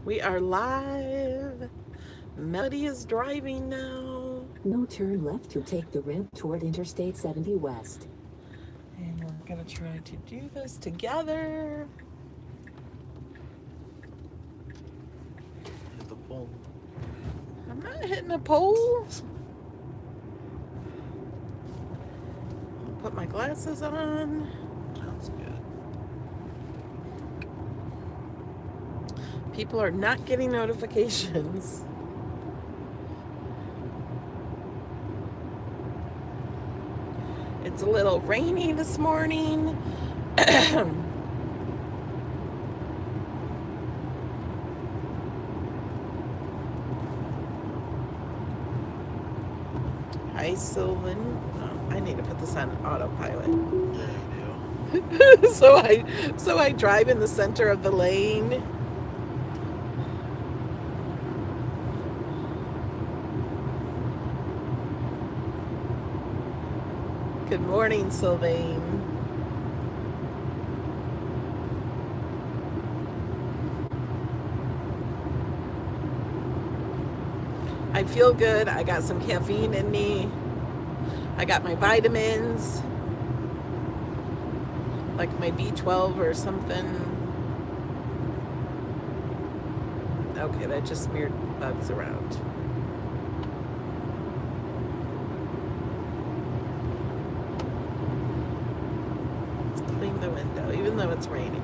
We are live. Melody is driving now. No, turn left to take the ramp toward Interstate 70 West. And we're going to try to do this together. Hit the pole. I'm not hitting a pole. I'll put my glasses on. Sounds good. People are not getting notifications. It's a little rainy this morning. Hi, Sylvan. Oh, I need to put this on autopilot. Yeah, you do. so I drive in the center of the lane. Good morning, Sylvain. I feel good. I got some caffeine in me. I got my vitamins, like my B12 or something. Okay, that just smeared bugs around. Let's clean the window, even though it's raining.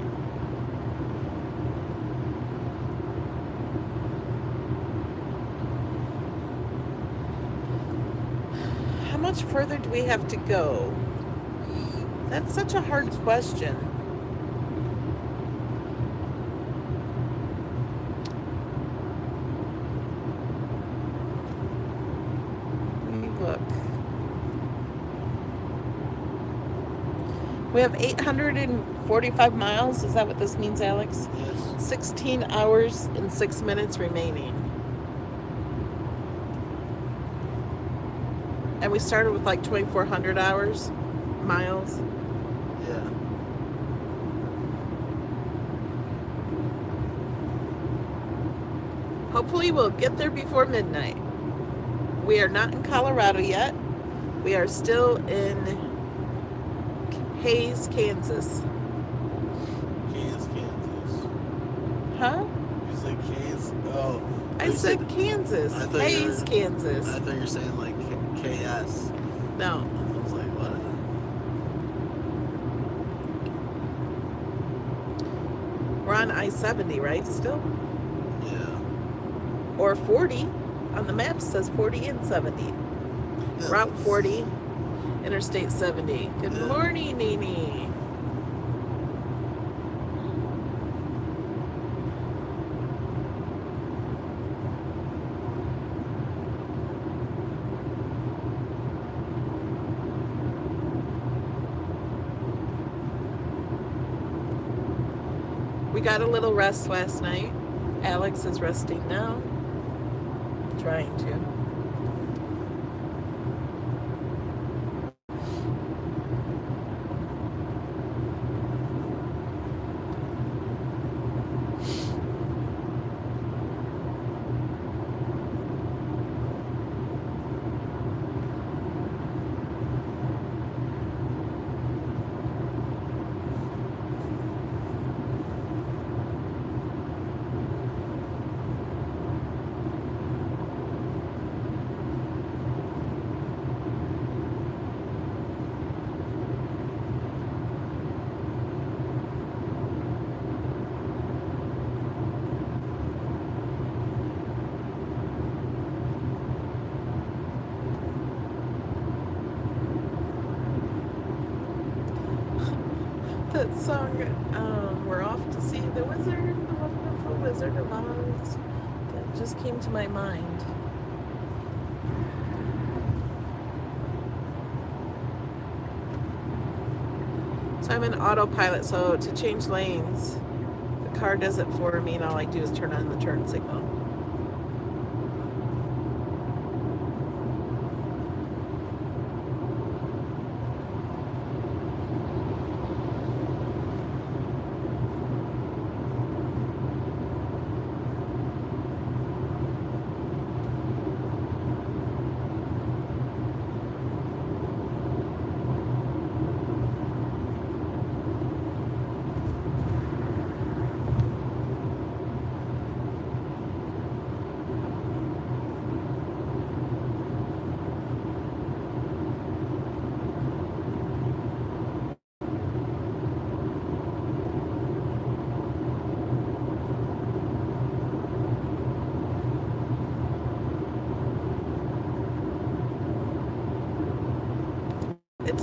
How much further do we have to go? That's such a hard question. Let me look. We have 845 miles. Is that what this means, Alex? Yes. 16 hours and 6 minutes remaining. And we started with like 2,400 miles. Yeah. Hopefully we'll get there before midnight. We are not in Colorado yet. We are still in Hays, Kansas. Kansas, Kansas. Huh? You said Kansas? Oh. I you said Kansas. I thought Hays, Kansas. I thought you were saying like KS. No. I was like, what? We're on I-70, right? Still? Yeah. Or 40. On the map says 40 and 70. Yeah, Route 40, Interstate 70. Good Yeah. morning, Nene. We got a little rest last night. Alex is resting now. Trying to. That song, we're off to see the wizard, the wonderful Wizard of Oz. That just came to my mind. So I'm in autopilot, so to change lanes, the car does it for me, and all I do is turn on the turn signal.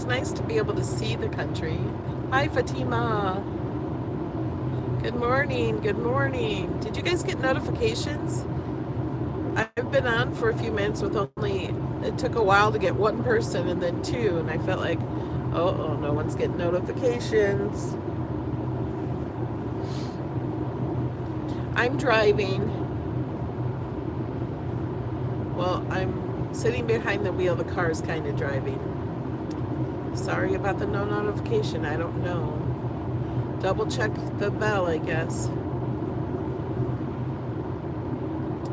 nice to be able to see the country. Hi, Fatima. Good morning. Good morning. Did you guys get notifications? I've been on for a few minutes with only, it took a while to get one person and then two, and I felt like, oh, no one's getting notifications. I'm driving. Well, I'm sitting behind the wheel. The car is kind of driving. Sorry about the no notification. I don't know. Double check the bell, I guess.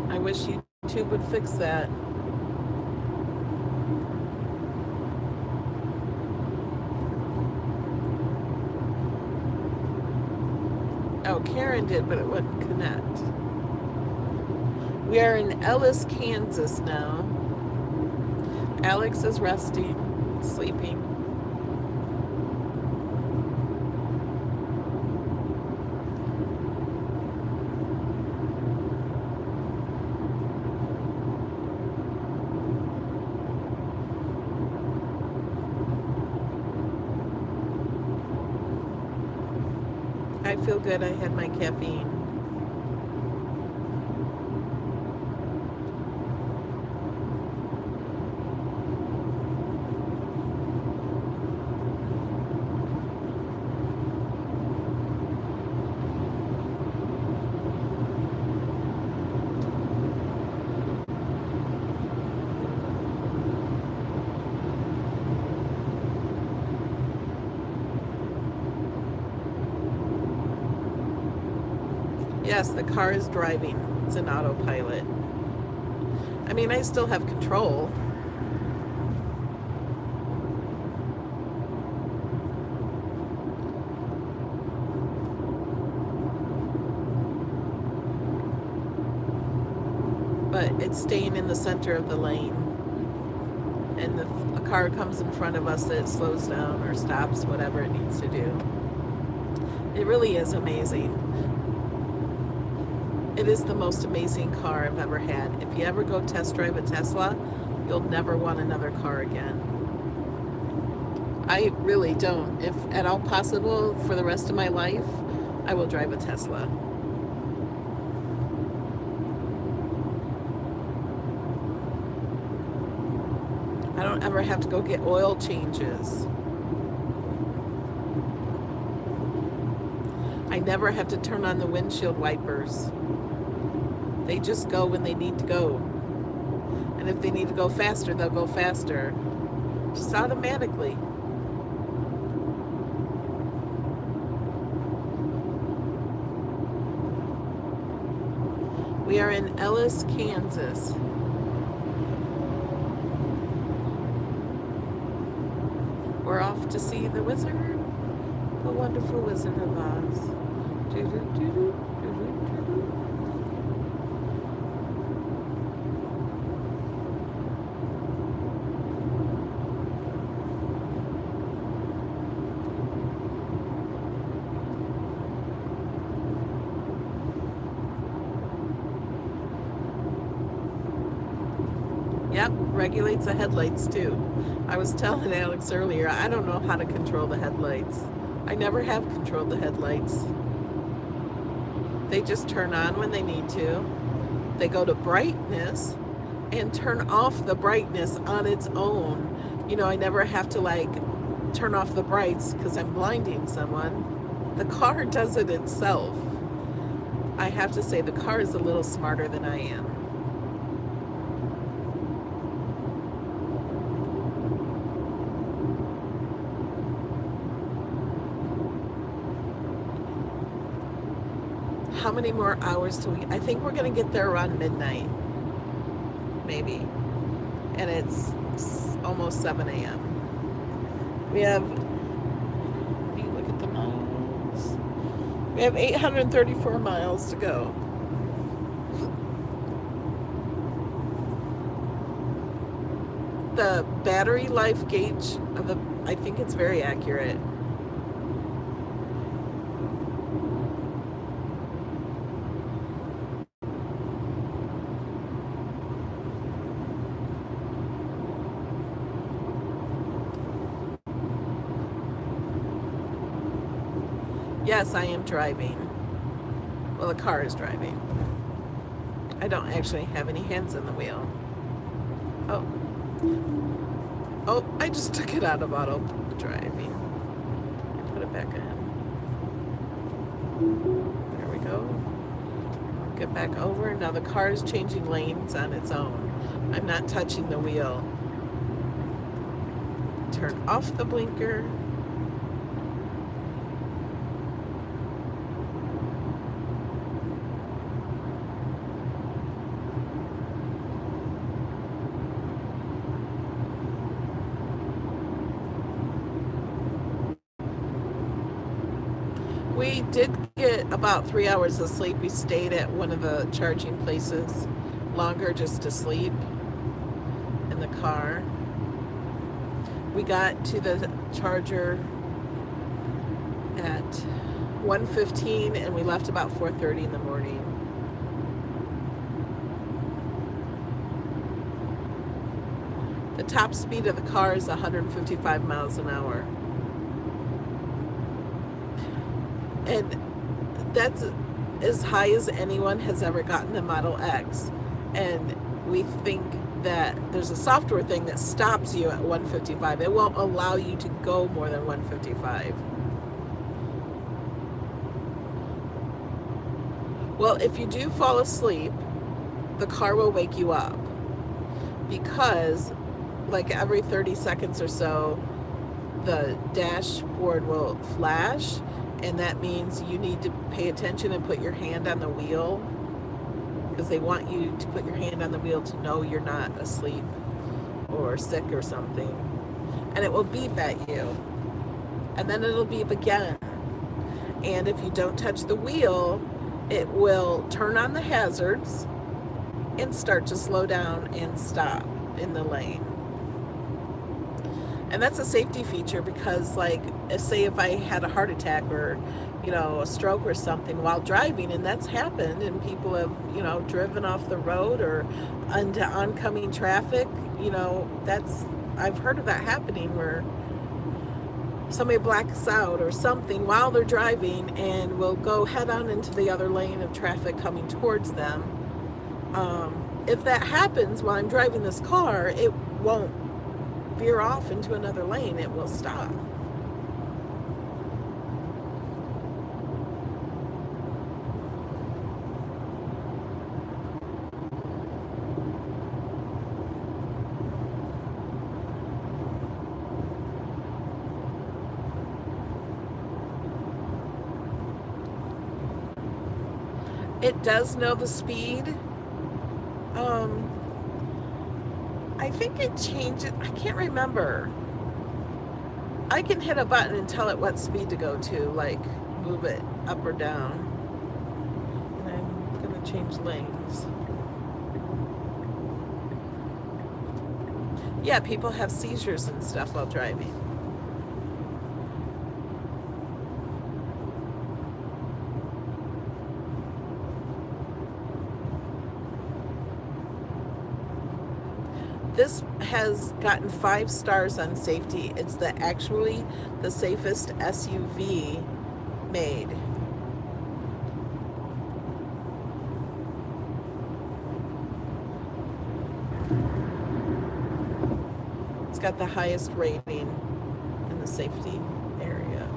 I wish YouTube would fix that. Oh, Karen did, but it wouldn't connect. We are in Ellis, Kansas now. Alex is resting, sleeping. I feel good. I had my caffeine. Yes, the car is driving. It's an autopilot. I mean, I still have control. But it's staying in the center of the lane. And if a car comes in front of us, it slows down or stops, whatever it needs to do. It really is amazing. It is the most amazing car I've ever had. If you ever go test drive a Tesla, you'll never want another car again. I really don't. If at all possible for the rest of my life, I will drive a Tesla. I don't ever have to go get oil changes. I never have to turn on the windshield wipers. They just go when they need to go. And if they need to go faster, they'll go faster. Just automatically. We are in Ellis, Kansas. We're off to see the wizard, the wonderful Wizard of Oz. Yep, regulates the headlights too. I was telling Alex earlier, I don't know how to control the headlights. I never have controlled the headlights. They just turn on when they need to. They go to brightness and turn off the brightness on its own. You know, I never have to like turn off the brights because I'm blinding someone. The car does it itself. I have to say the car is a little smarter than I am. How many more hours do we? I think we're going to get there around midnight, maybe. And it's almost 7 a.m. We have, let me look at the miles. We have 834 miles to go. The battery life gauge of the, I think it's very accurate. Yes, I am driving. Well, the car is driving. I don't actually have any hands on the wheel. Oh. Oh, I just took it out of auto driving. Put it back in. There we go. Get back over. Now the car is changing lanes on its own. I'm not touching the wheel. Turn off the blinker. We did get about 3 hours of sleep. We stayed at one of the charging places longer just to sleep in the car. We got to the charger at 1:15 and we left about 4:30 in the morning. The top speed of the car is 155 miles an hour. And that's as high as anyone has ever gotten a Model X. And we think that there's a software thing that stops you at 155. It won't allow you to go more than 155. Well, if you do fall asleep, the car will wake you up, because like every 30 seconds or so, the dashboard will flash, and that means you need to pay attention and put your hand on the wheel, because they want you to put your hand on the wheel to know you're not asleep or sick or something. And it will beep at you, and then it'll beep again. And if you don't touch the wheel, it will turn on the hazards and start to slow down and stop in the lane. And that's a safety feature, because like, say if I had a heart attack or, you know, a stroke or something while driving, and that's happened, and people have, you know, driven off the road or into oncoming traffic, you know, I've heard of that happening, where somebody blacks out or something while they're driving and will go head on into the other lane of traffic coming towards them. If that happens while I'm driving this car, it won't veer off into another lane. It will stop. It does know the speed. I think it changes. I can't remember. I can hit a button and tell it what speed to go to, like move it up or down. And I'm gonna change lanes. Yeah, people have seizures and stuff while driving. This has gotten 5 stars on safety. It's actually the safest SUV made. It's got the highest rating in the safety area.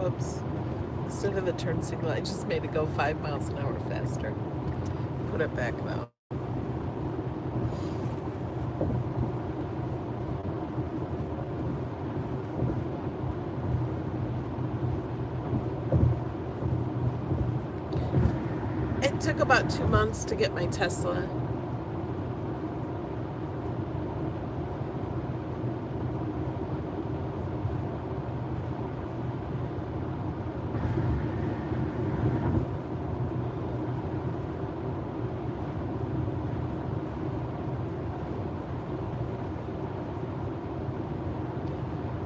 Whoops. Instead of the turn signal, I just made it go 5 miles an hour faster. Put it back now. It took about 2 months to get my Tesla.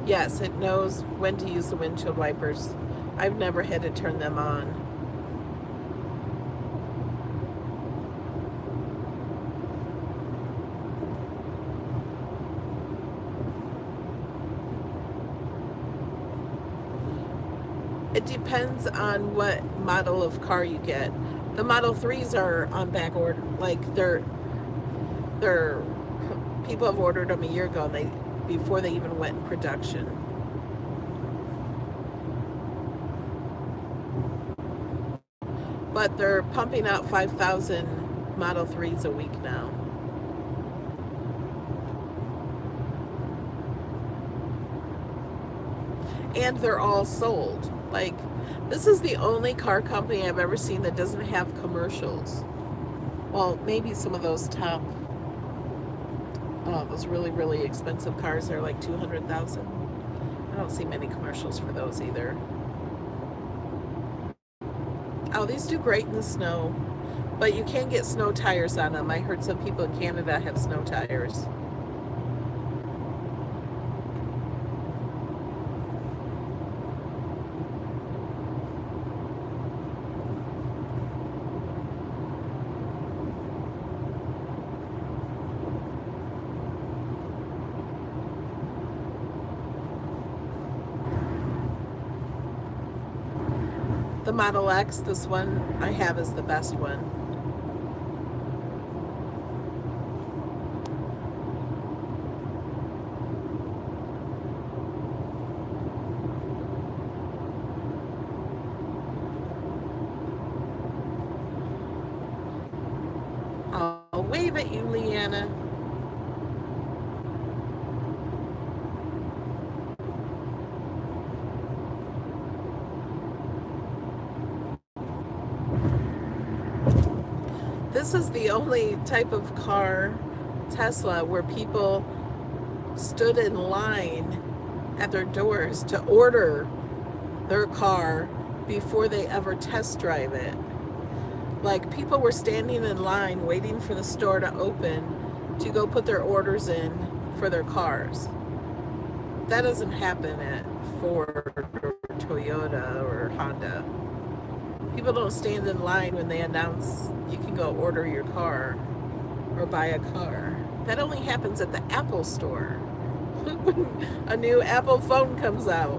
Yes, it knows when to use the windshield wipers. I've never had to turn them on. It depends on what model of car you get. The Model 3s are on back order. Like they're people have ordered them a year ago, and before they even went in production. But they're pumping out 5,000 Model 3s a week now. And they're all sold. Like, this is the only car company I've ever seen that doesn't have commercials. Well, maybe some of those top, those really, really expensive cars are like 200,000. I don't see many commercials for those either. Oh, these do great in the snow, but you can get snow tires on them. I heard some people in Canada have snow tires. The Model X, this one I have, is the best one. I'll wave at you, Leanna. This is the only type of car, Tesla, where people stood in line at their doors to order their car before they ever test drive it. Like, people were standing in line waiting for the store to open to go put their orders in for their cars. That doesn't happen at Ford or Toyota or Honda. People don't stand in line when they announce you can go order your car or buy a car. That only happens at the Apple store when a new Apple phone comes out.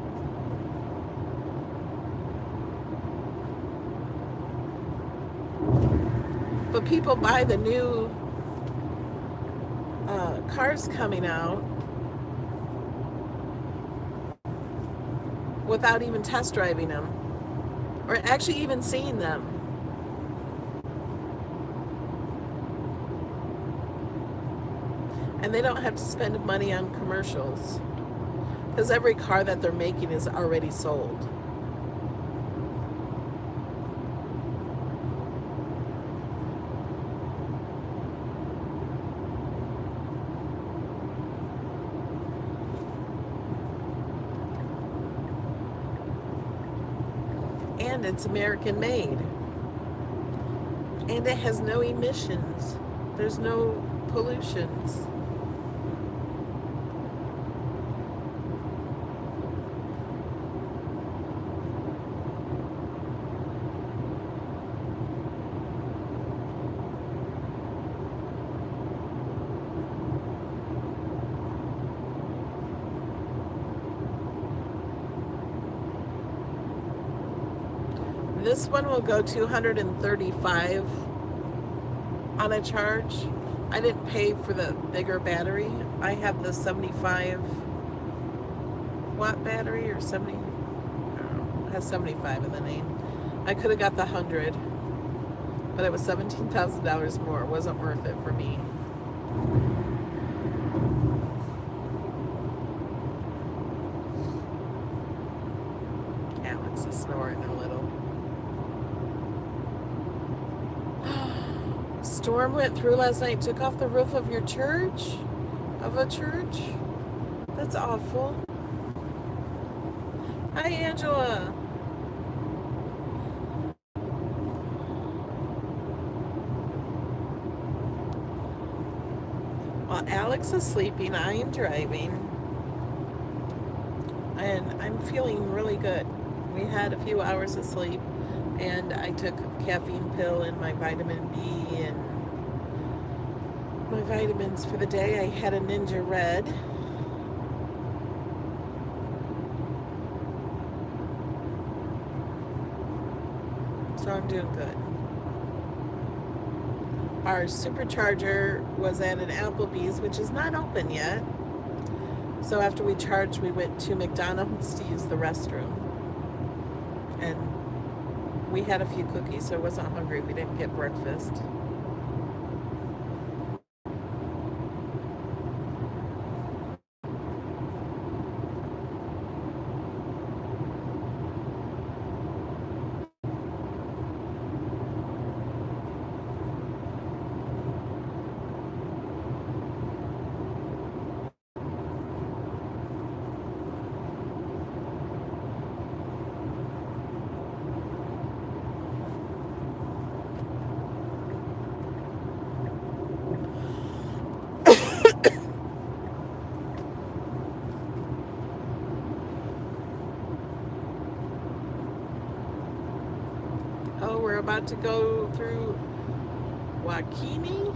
But people buy the new cars coming out without even test driving them, or actually even seeing them. And they don't have to spend money on commercials, because every car that they're making is already sold. And it's American made. And it has no emissions. There's no pollutions. This one will go 235 on a charge. I didn't pay for the bigger battery. I have the 75 watt battery, or 70, I don't know, it has 75 in the name. I could have got the 100, but it was $17,000 more. It wasn't worth it for me. Alex is snoring a little. Storm went through last night, took off the roof of your church? Of a church? That's awful. Hi, Angela. While Alex is sleeping, I am driving. And I'm feeling really good. We had a few hours of sleep, and I took a caffeine pill and my vitamin B and my vitamins for the day. I had a Ninja Red. So I'm doing good. Our supercharger was at an Applebee's, which is not open yet. So after we charged, we went to McDonald's to use the restroom. And we had a few cookies, so I wasn't hungry. We didn't get breakfast. Oh, we're about to go through Waukene.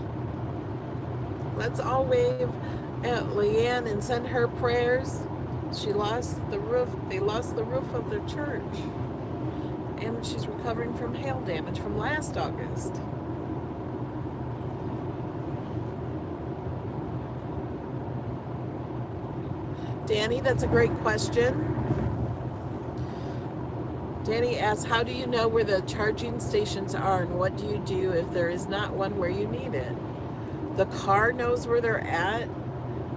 Let's all wave at Leanne and send her prayers. She lost the roof. They lost the roof of their church. And she's recovering from hail damage from last August. Danny, that's a great question. Danny asks, how do you know where the charging stations are and what do you do if there is not one where you need it? The car knows where they're at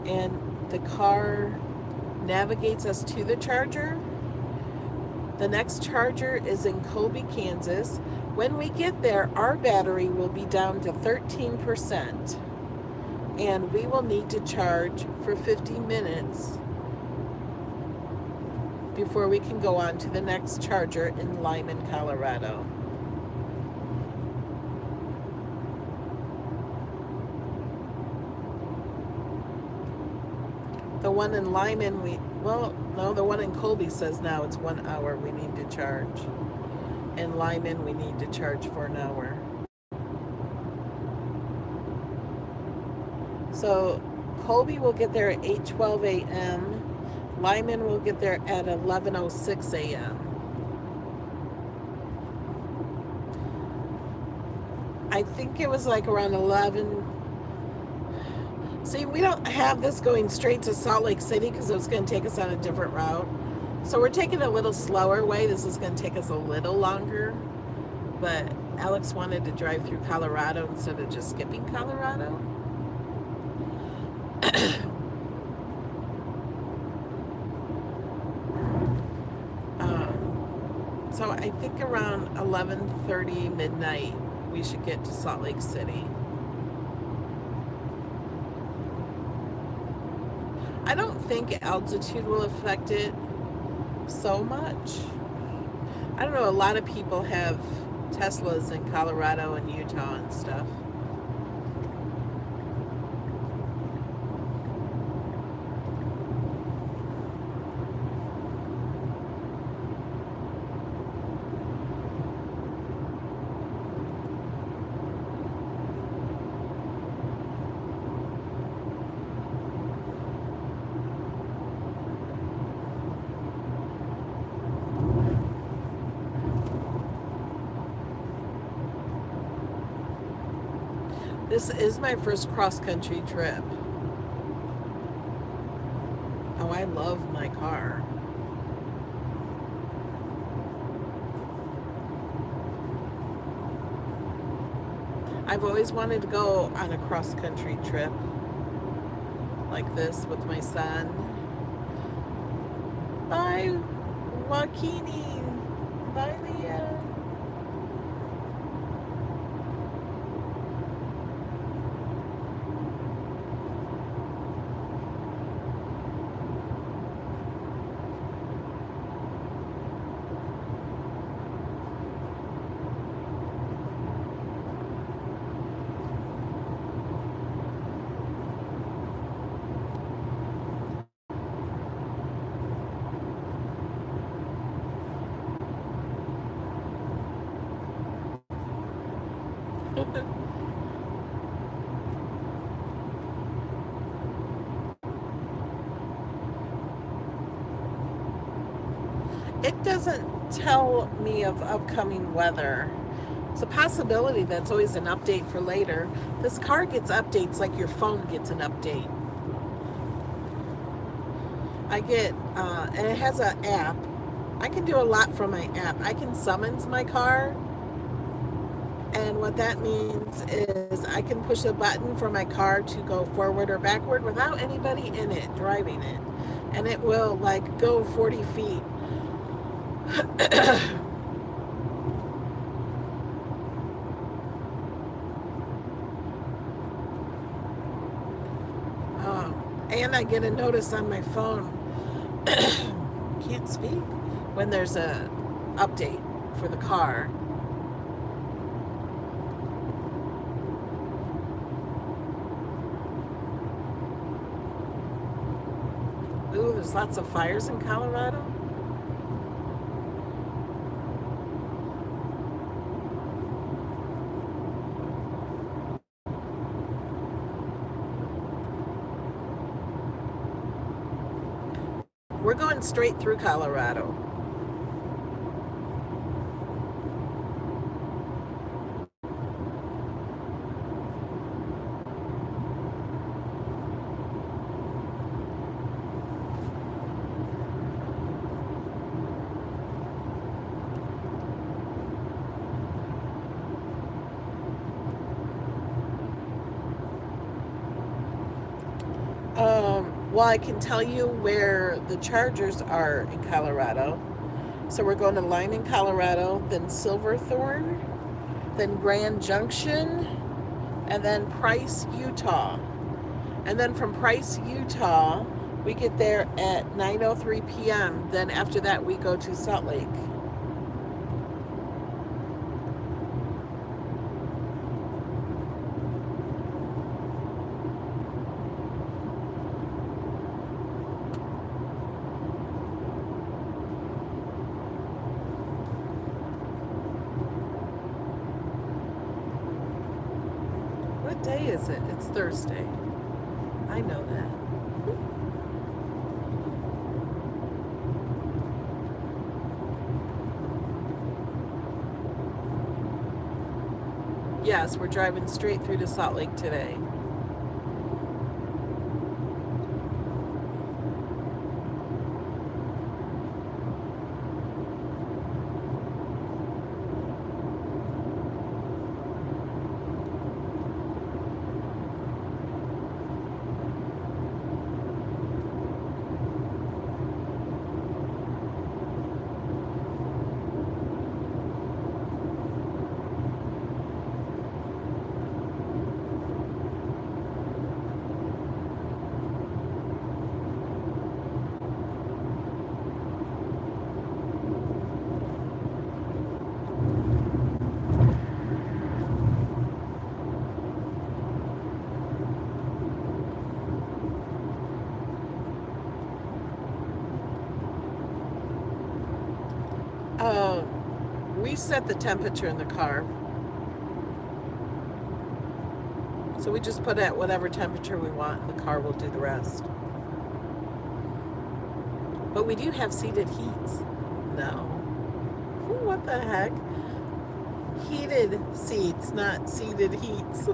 and the car navigates us to the charger. The next charger is in Colby, Kansas. When we get there, our battery will be down to 13% and we will need to charge for 50 minutes before we can go on to the next charger in Lyman, Colorado. The one in Lyman, the one in Colby says now it's 1 hour we need to charge. In Lyman, we need to charge for an hour. So Colby will get there at 8:12 a.m. Lyman will get there at 11:06 a.m. I think it was like around 11. See, we don't have this going straight to Salt Lake City because it was going to take us on a different route. So we're taking a little slower way. This is going to take us a little longer. But Alex wanted to drive through Colorado instead of just skipping Colorado. So I think around 11:30 midnight we should get to Salt Lake City. I don't think altitude will affect it so much. I don't know, a lot of people have Teslas in Colorado and Utah and stuff. This is my first cross-country trip. Oh, I love my car. I've always wanted to go on a cross-country trip like this with my son. Bye, Waukene. Bye, Leah. It doesn't tell me of upcoming weather. It's a possibility that's always an update for later. This car gets updates like your phone gets an update. I get, and it has an app. I can do a lot from my app. I can summons my car, and what that means is I can push a button for my car to go forward or backward without anybody in it driving it, and it will like go 40 feet. And I get a notice on my phone. Can't speak when there's a update for the car. Ooh, there's lots of fires in Colorado. We're going straight through Colorado. Well, I can tell you where the chargers are in Colorado. So we're going to Lyman, Colorado, then Silverthorne, then Grand Junction, and then Price, Utah. And then from Price, Utah, we get there at 9:03 p.m. Then after that, we go to Salt Lake. What day is it? It's Thursday. I know that. Yes, we're driving straight through to Salt Lake today. We set the temperature in the car. So we just put it at whatever temperature we want, and the car will do the rest. But we do have seated heats. No. Ooh, what the heck? Heated seats, not seated heats.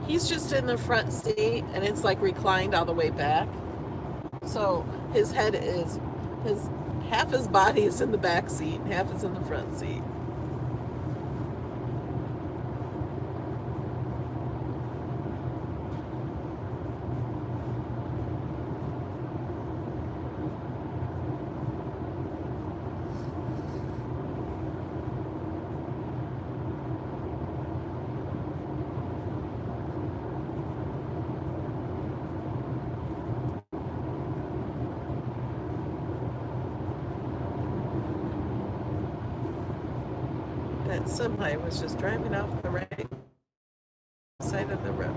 He's just in the front seat, and it's like reclined all the way back. So his head is, half his body is in the back seat, and half is in the front seat. That semi was just driving off the right side of the road.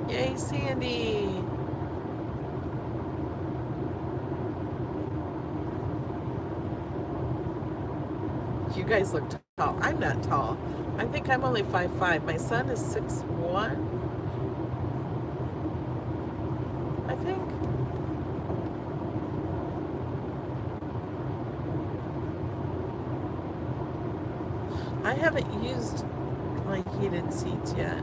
Yay, Sandy! guys look tall. I'm not tall. I think I'm only 5'5". My son is 6'1", I think. I haven't used my heated seats yet.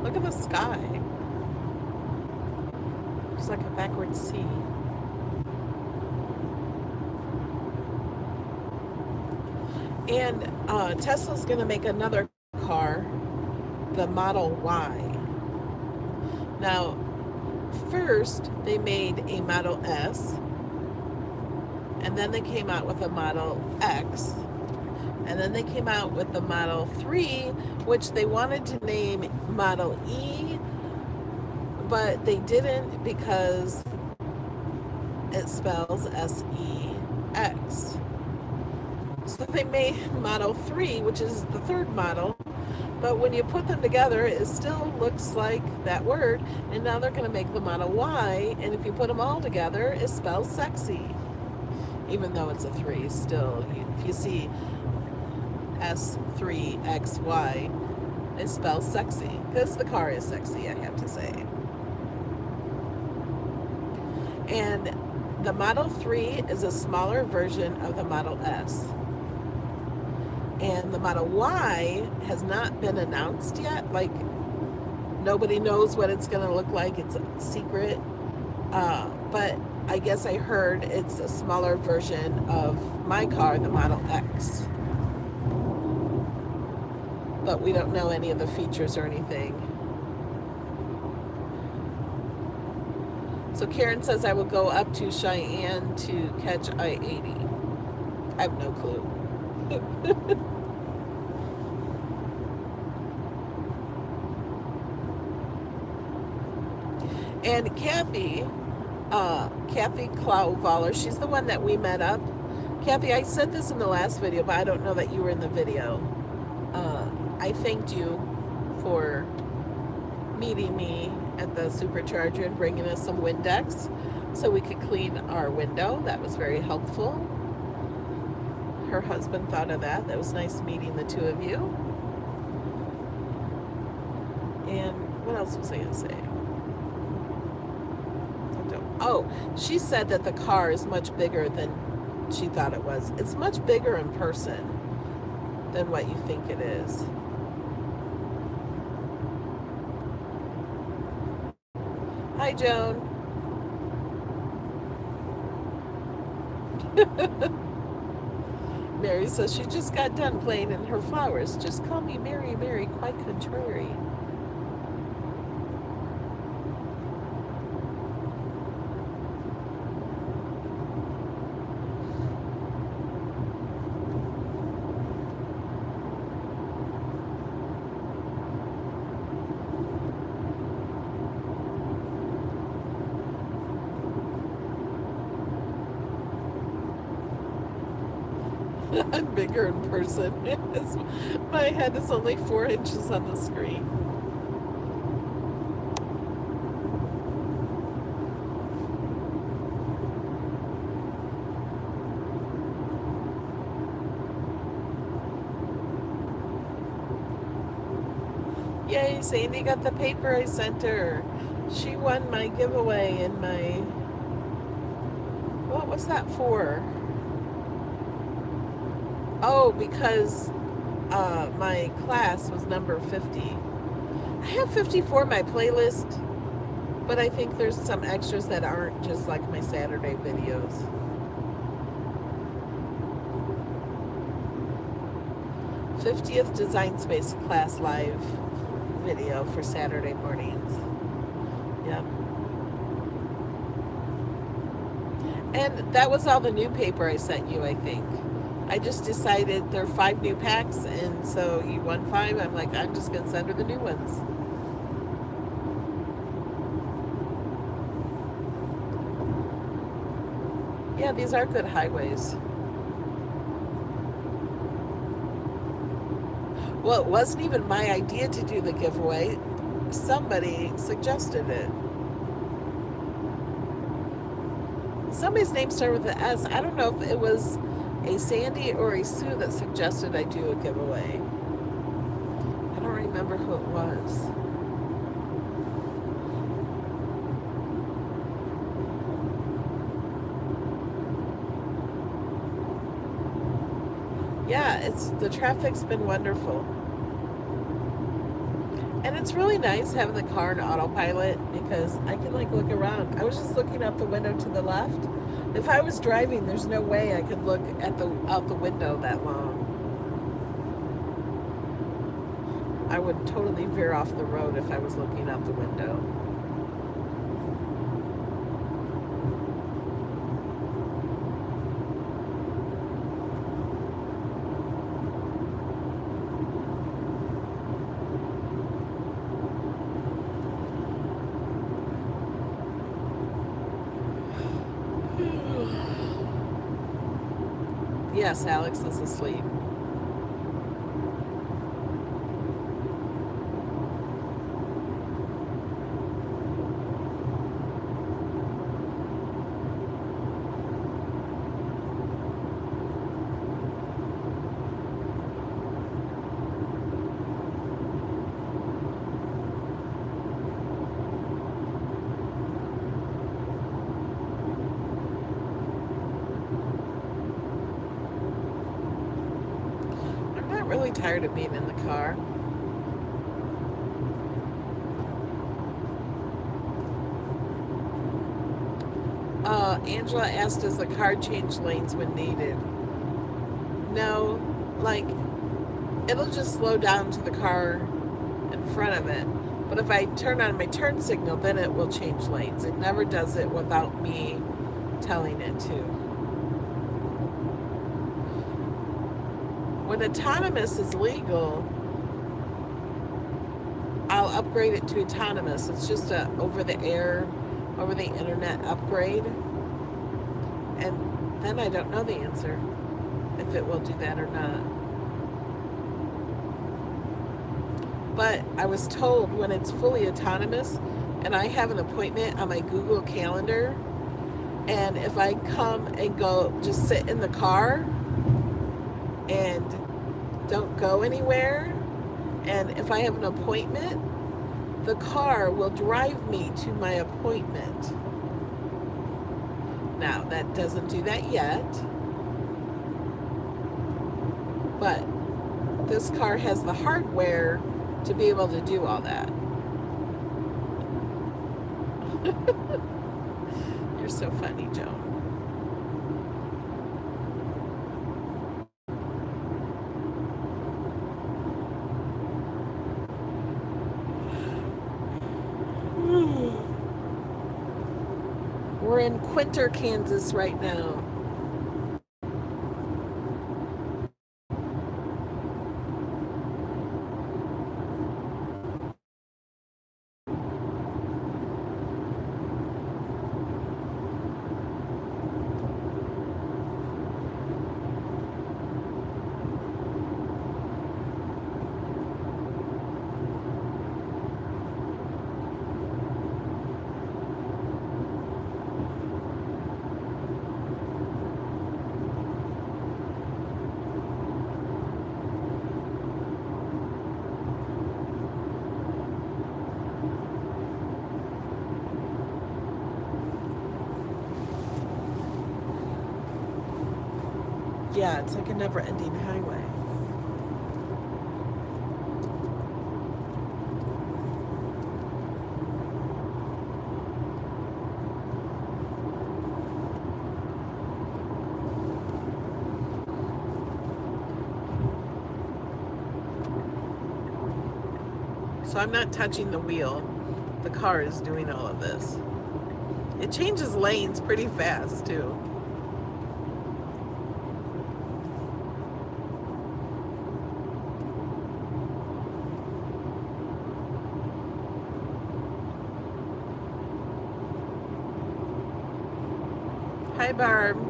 Look at the sky. It's like a backward sea. And Tesla's going to make another car, the Model Y. Now, first they made a Model S, and then they came out with a Model X, and then they came out with the Model 3, which they wanted to name Model E, but they didn't because it spells S-E-X. So they made Model 3, which is the third model, but when you put them together, it still looks like that word, and now they're going to make the Model Y, and if you put them all together, it spells sexy. Even though it's a 3, still, if you see S3XY, it spells sexy, because the car is sexy, I have to say. And the Model 3 is a smaller version of the Model S. And the Model Y has not been announced yet. Like, nobody knows what it's going to look like. It's a secret. But I guess I heard it's a smaller version of my car, the Model X. But we don't know any of the features or anything. So Karen says I will go up to Cheyenne to catch I-80. I have no clue. And Kathy Klauvaller, she's the one that we met up. Kathy, I said this in the last video, but I don't know that you were in the video. I thanked you for meeting me at the supercharger and bringing us some Windex so we could clean our window. That was very helpful. Her husband thought of that. That was nice meeting the two of you. And what else was I going to say? Oh, she said that the car is much bigger than she thought it was. It's much bigger in person than what you think it is. Hi, Joan. Mary says she just got done playing in her flowers. Just call me Mary, Mary, quite contrary. I'm bigger in person. My head is only 4 inches on the screen. Yay, Sandy got the paper I sent her. She won my giveaway in my... What was that for? Oh, because my class was number 50. I have 54 my playlist, but I think there's some extras that aren't just like my Saturday videos. '50th Design Space class live video for Saturday mornings. Yep. And that was all the new paper I sent you, I think. I just decided there are 5 new packs, and so you won 5. I'm like, I'm just going to send her the new ones. Yeah, these are good highways. Well, it wasn't even my idea to do the giveaway. Somebody suggested it. Somebody's name started with an S. I don't know if it was a Sandy or a Sue that suggested I do a giveaway. I don't remember who it was. Yeah, the traffic's been wonderful. And it's really nice having the car in autopilot because I can like look around. I was just looking out the window to the left. If I was driving, there's no way I could look at out the window that long. I would totally veer off the road if I was looking out the window. Yes, Alex is asleep. Really tired of being in the car. Angela asked, does the car change lanes when needed? No, like, it'll just slow down to the car in front of it. But if I turn on my turn signal, then it will change lanes. It never does it without me telling it to. When autonomous is legal, I'll upgrade it to autonomous. It's just a over the internet upgrade. And then I don't know the answer, if it will do that or not. But I was told when it's fully autonomous, and I have an appointment on my Google Calendar, and if I come and go, just sit in the car, and don't go anywhere, and if I have an appointment, the car will drive me to my appointment. Now, that doesn't do that yet, but this car has the hardware to be able to do all that. You're so funny, Joan. We're in Quinter, Kansas right now. Yeah, it's like a never-ending highway. So I'm not touching the wheel. The car is doing all of this. It changes lanes pretty fast too. Hi, Barb.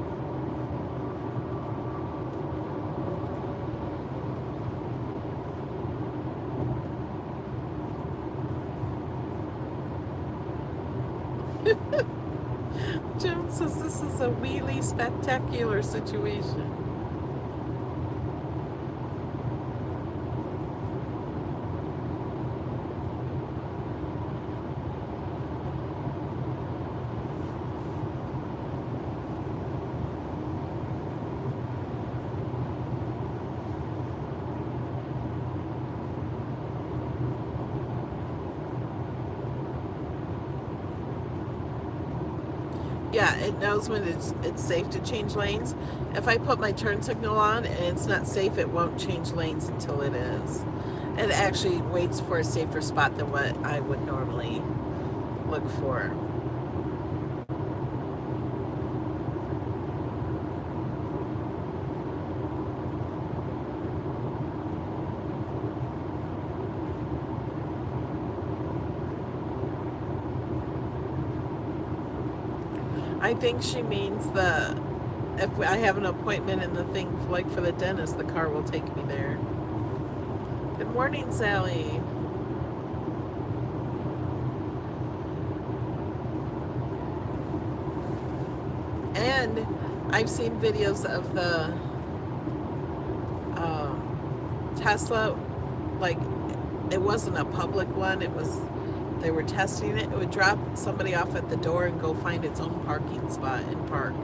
Jim says this is a wheelie spectacular situation. Yeah, it knows when it's safe to change lanes. If I put my turn signal on and it's not safe, it won't change lanes until it is. It actually waits for a safer spot than what I would normally look for. I think she means if I have an appointment in the thing, like for the dentist, the car will take me there. Good morning, Sally. And I've seen videos of the Tesla, like it wasn't a public one, they were testing it. It would drop somebody off at the door and go find its own parking spot and park.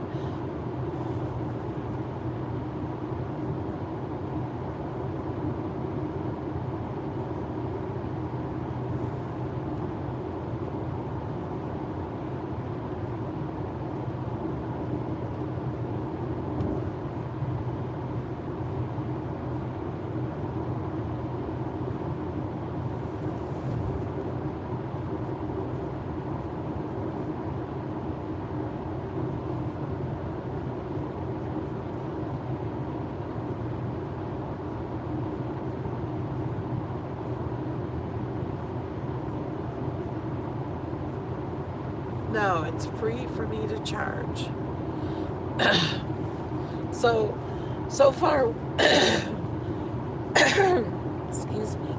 No, it's free for me to charge. So far, excuse me.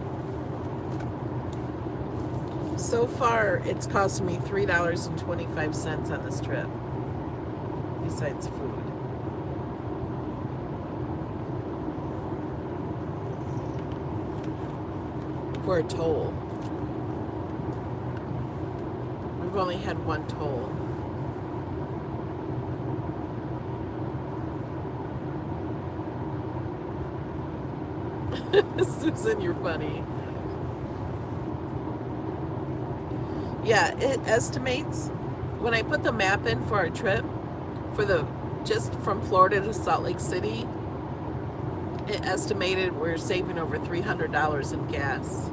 So far, it's costing me $3.25 on this trip, besides food. For a toll. We've only had one toll. Susan, you're funny. Yeah, it estimates, when I put the map in for our trip, just from Florida to Salt Lake City, it estimated we're saving over $300 in gas.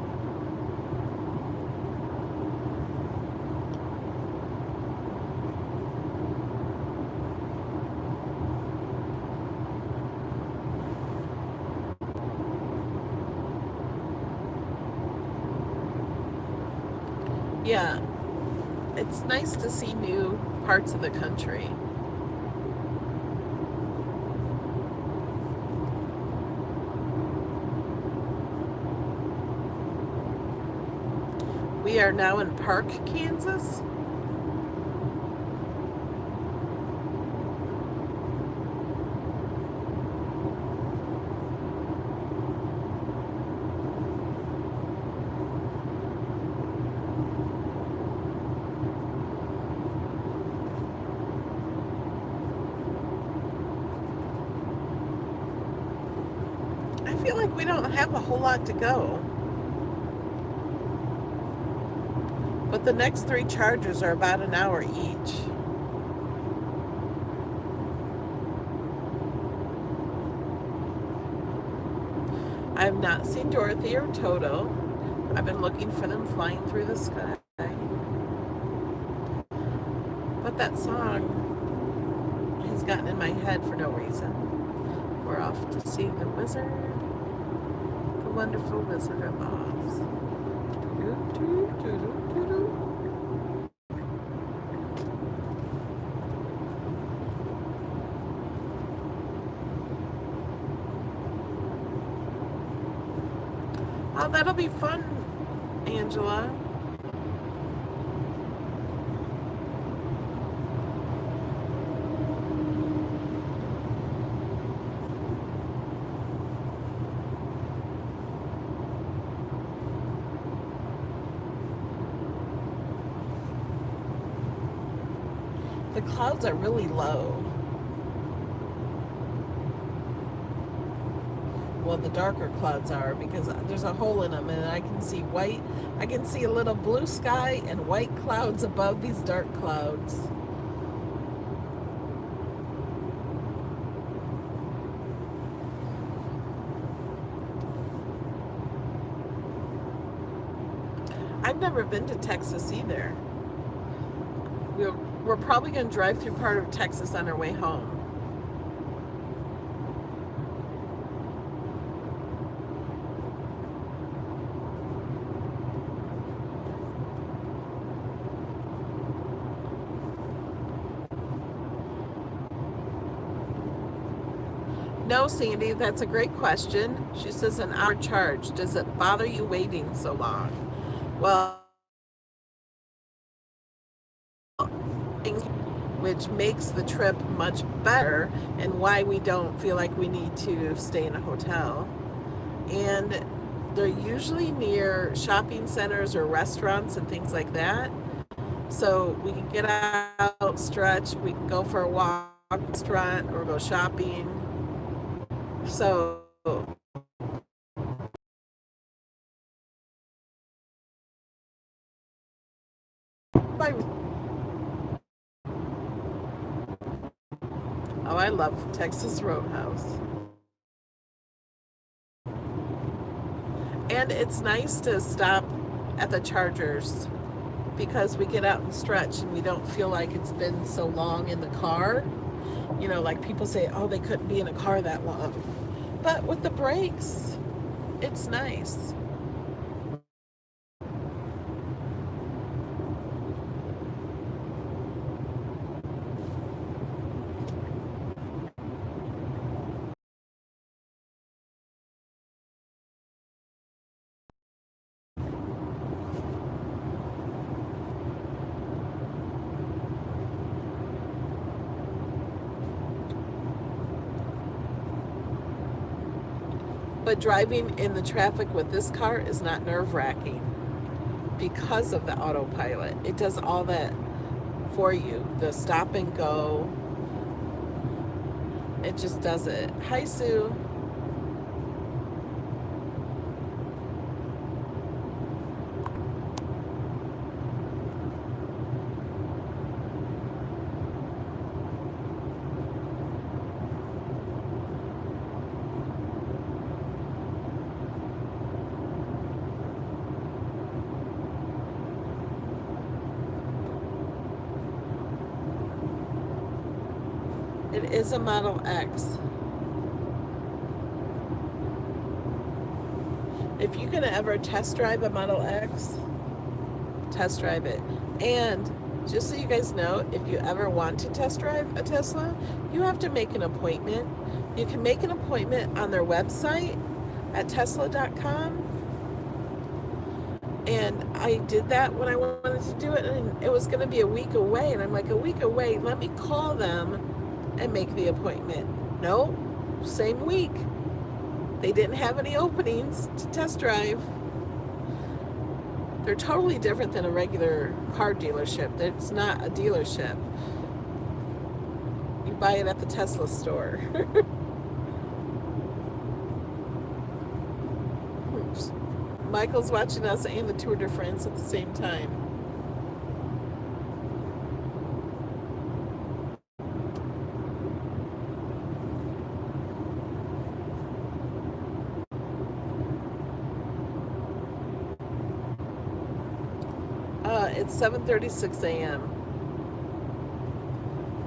Yeah, it's nice to see new parts of the country. We are now in Park, Kansas. I feel like we don't have a whole lot to go. But the next 3 chargers are about an hour each. I have not seen Dorothy or Toto. I've been looking for them flying through the sky. But that song has gotten in my head for no reason. We're off to see the wizard, the wonderful Wizard of Oz. Oh, that'll be fun, Angela. The clouds are really low. Well, the darker clouds are, because there's a hole in them and I can see white. I can see a little blue sky and white clouds above these dark clouds. I've never been to Texas either. We're probably going to drive through part of Texas on our way home. No, Sandy, that's a great question. She says an hour charge. Does it bother you waiting so long? Well, which makes the trip much better and why we don't feel like we need to stay in a hotel. And they're usually near shopping centers or restaurants and things like that. So we can get out, stretch, we can go for a walk, restaurant, or go shopping. So oh, I love Texas Roadhouse. And it's nice to stop at the Chargers because we get out and stretch and we don't feel like it's been so long in the car. You know, like people say, oh, they couldn't be in a car that long. But with the brakes, it's nice. But driving in the traffic with this car is not nerve-wracking because of the autopilot. It does all that for you. The stop and go. It just does it. Hi, Sue. It is a Model X. If you can ever test drive a Model X, test drive it. And just so you guys know, if you ever want to test drive a Tesla, you have to make an appointment. You can make an appointment on their website at tesla.com. And I did that when I wanted to do it, and it was going to be a week away. And I'm like, a week away, let me call them and make the appointment. No, same week. They didn't have any openings to test drive. They're totally different than a regular car dealership. It's not a dealership. You buy it at the Tesla store. Oops. Michael's watching us and the Tour de France at the same time. It's 7:36 a.m.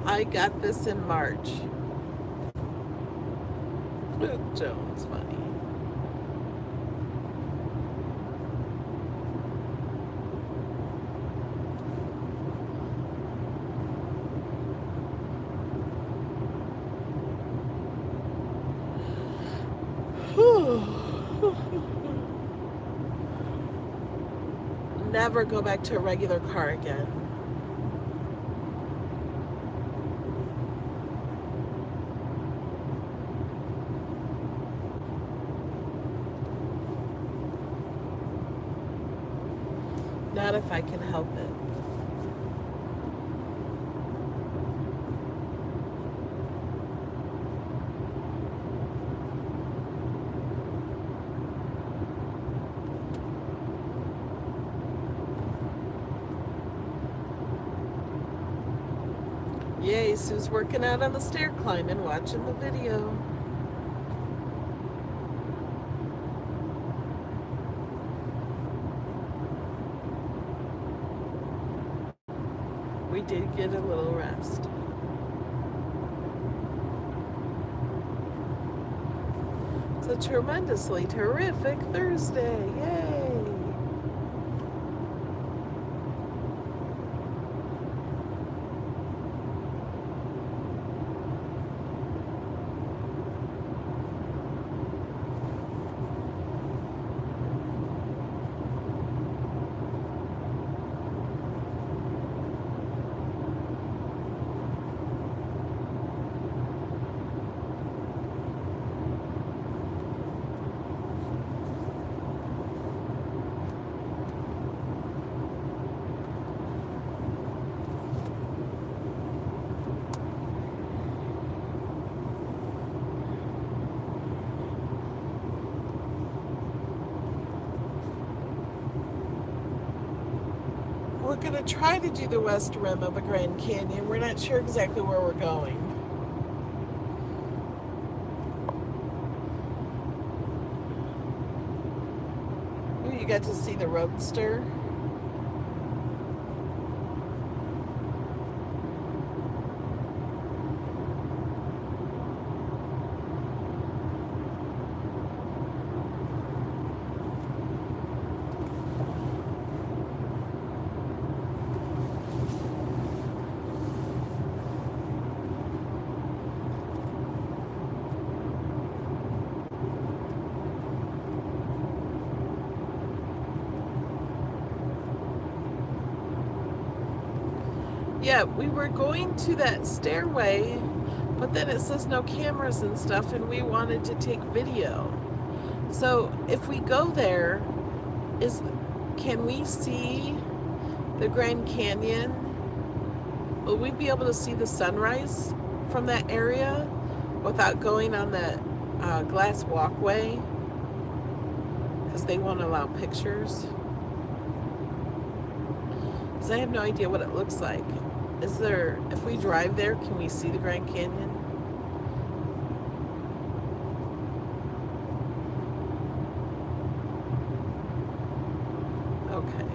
I got this in March. Joan's funny. Never go back to a regular car again. Not if I can help it. Yay, Sue's working out on the stair climb and watching the video. We did get a little rest. It's a tremendously terrific Thursday. Yay! We're going to try to do the west rim of the Grand Canyon. We're not sure exactly where we're going. Ooh, you got to see the roadster. Yeah, we were going to that stairway, but then it says no cameras and stuff, and we wanted to take video. So if we go there, can we see the Grand Canyon? Will we be able to see the sunrise from that area without going on that glass walkway? Because they won't allow pictures. Because I have no idea what it looks like. If we drive there, can we see the Grand Canyon? Okay.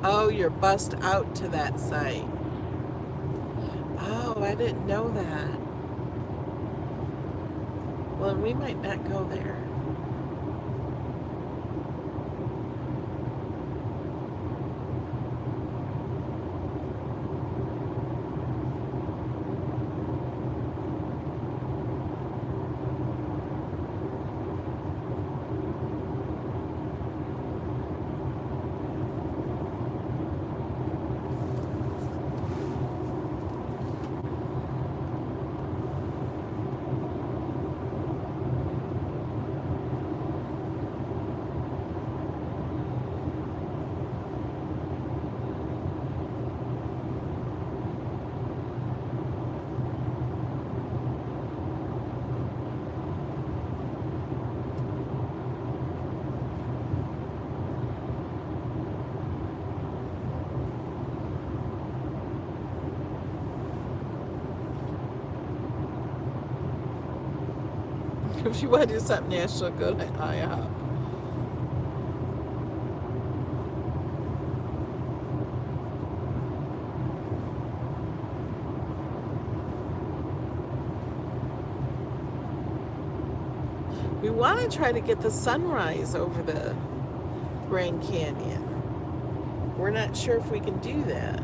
Oh, you're bussed out to that site. Oh, I didn't know that. Well, then we might not go there. If you want to do something national, go to IHOP. We want to try to get the sunrise over the Grand Canyon. We're not sure if we can do that.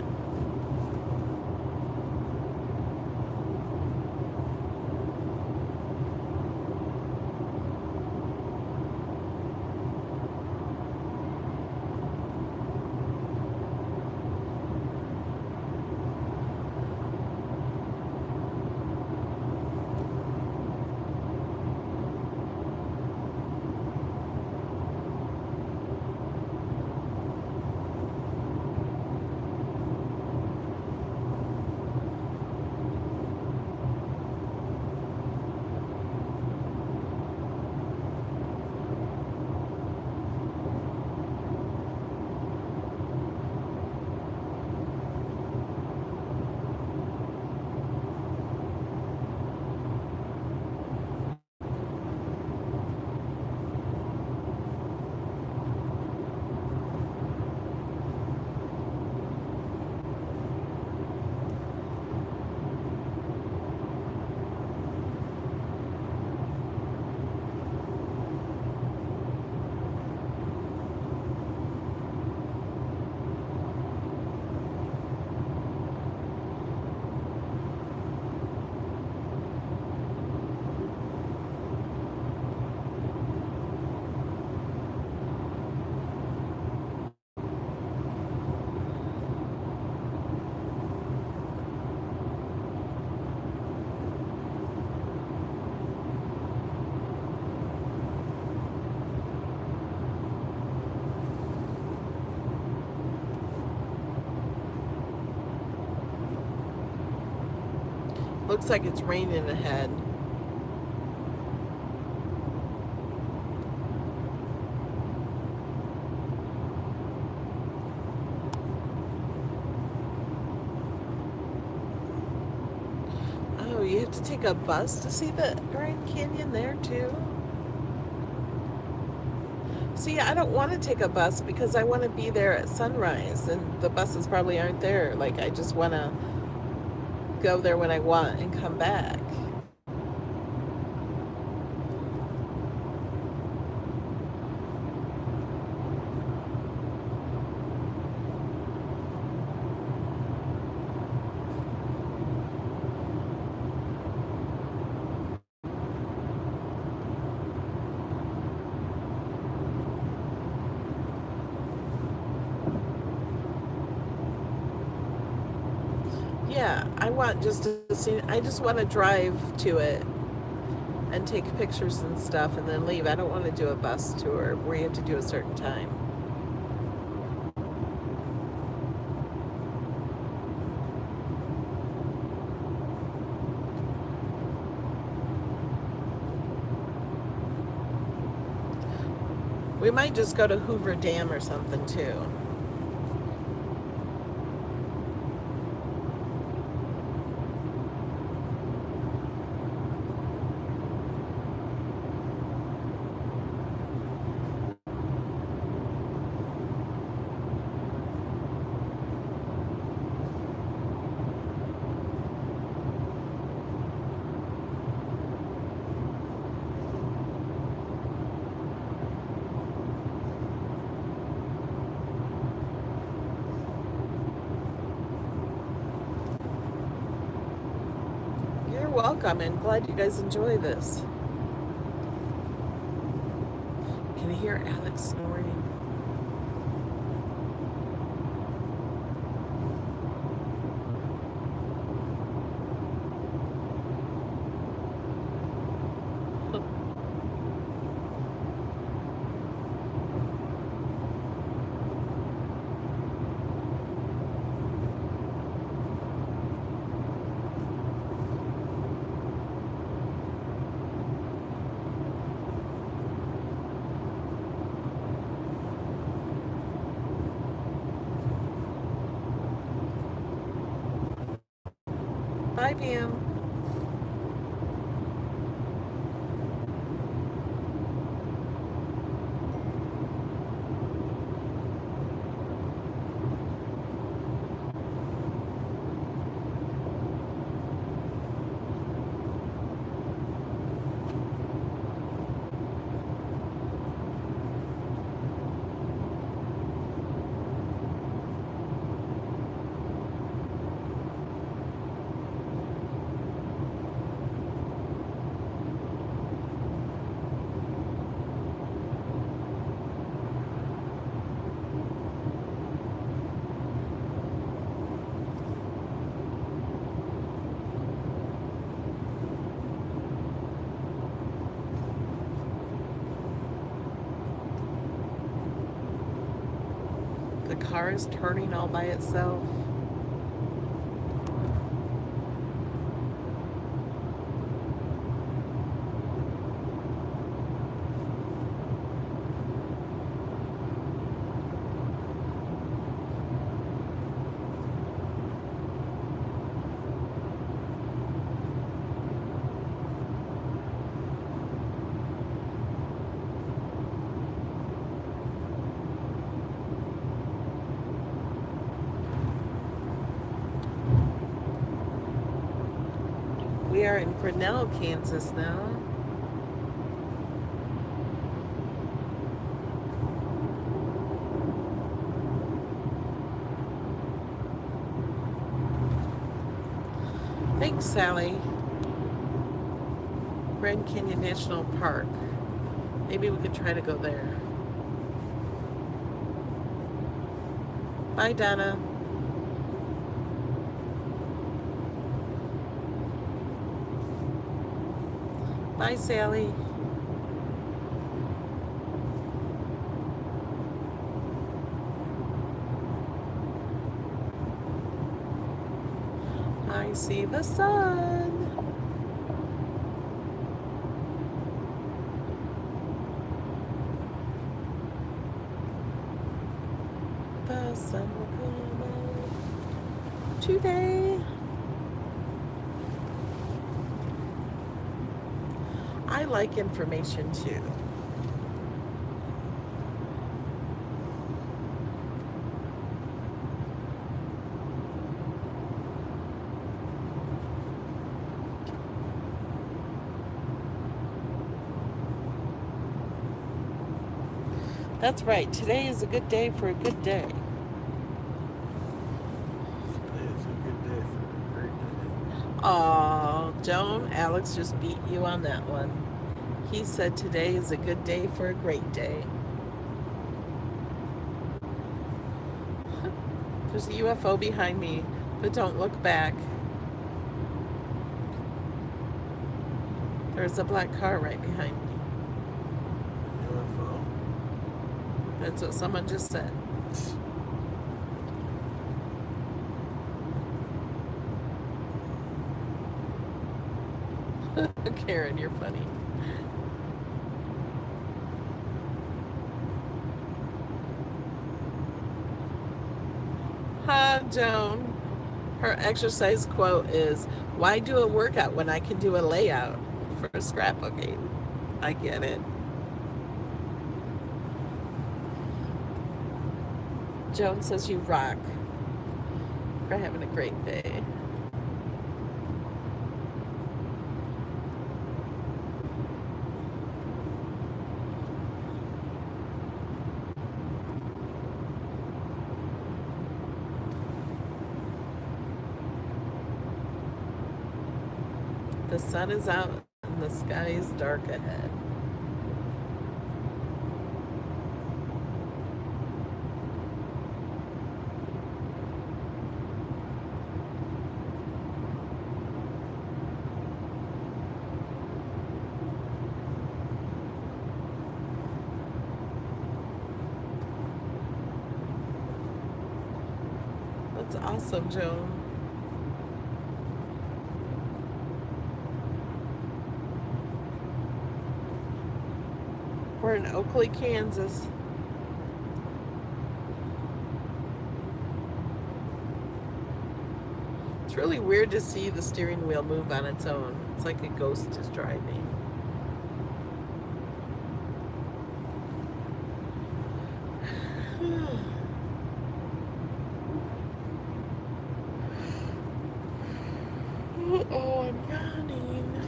Looks like it's raining ahead. Oh, you have to take a bus to see the Grand Canyon there too? See, I don't want to take a bus because I want to be there at sunrise, and the buses probably aren't there. Like, I just want to go there when I want and come back. Yeah, I want just to see, I just want to drive to it and take pictures and stuff and then leave. I don't want to do a bus tour where you have to do a certain time. We might just go to Hoover Dam or something too. You're welcome, and glad you guys enjoy this. Can you hear Alex snoring? Bye, Pam. car is turning all by itself. We are in Grinnell, Kansas now. Thanks, Sally. Grand Canyon National Park. Maybe we could try to go there. Bye, Donna. Bye, Sally. I see the sun. The sun will come out today. I like information too. That's right. Today is a good day for a good day. Today is a good day for a great day. Aw, Joan, Alex just beat you on that one. He said today is a good day for a great day. There's a UFO behind me, but don't look back. There's a black car right behind me. UFO? That's what someone just said. Karen, you're funny. Hi, Joan. Her exercise quote is, why do a workout when I can do a layout for scrapbooking? I get it. Joan says you rock. We're having a great day. The sun is out and the sky is dark ahead. That's awesome, Joan. We're in Oakley, Kansas. It's really weird to see the steering wheel move on its own. It's like a ghost is driving. Oh, I'm yawning.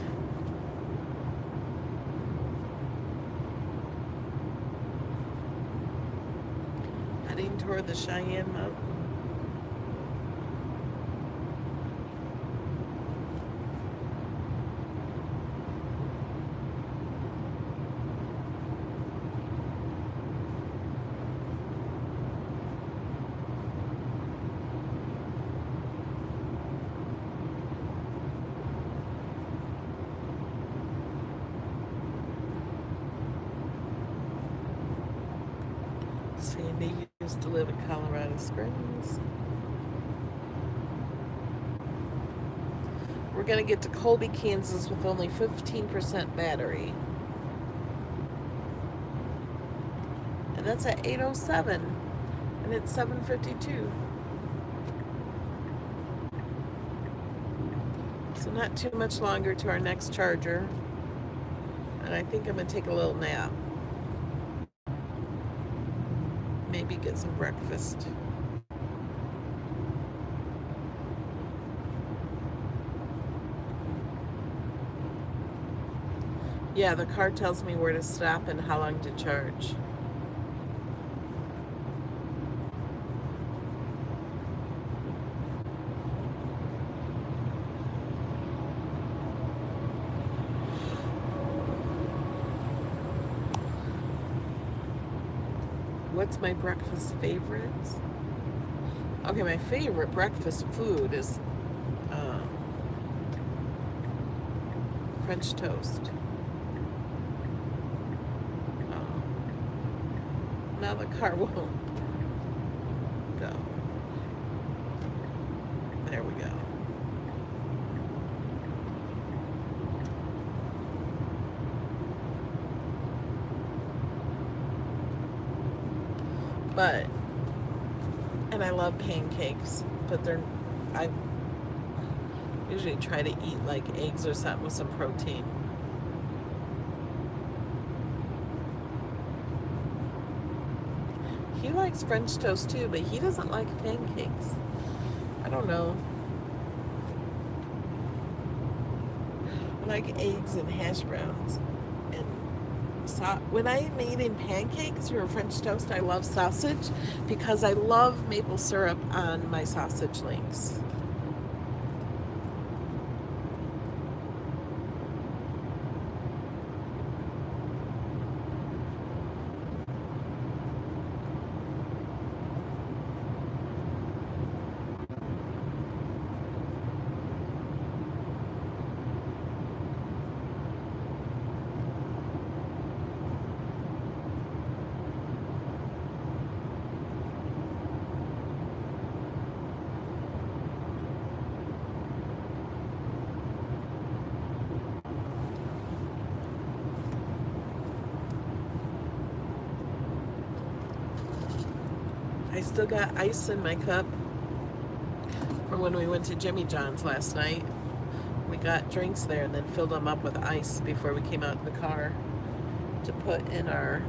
Heading toward the Cheyenne Mountain. Sandy used to live in Colorado Springs. We're going to get to Colby, Kansas with only 15% battery. And that's at 8:07. And it's 7:52. So not too much longer to our next charger. And I think I'm going to take a little nap. Maybe get some breakfast. Yeah, the car tells me where to stop and how long to charge. What's my breakfast favorites? Okay, my favorite breakfast food is French toast. Now the car won't go. There we go. But, and I love pancakes, but I usually try to eat like eggs or something with some protein. He likes French toast too, but he doesn't like pancakes. I don't know. I like eggs and hash browns. And when I'm eating pancakes or French toast, I love sausage because I love maple syrup on my sausage links. I still got ice in my cup from when we went to Jimmy John's last night. We got drinks there and then filled them up with ice before we came out in the car to put in our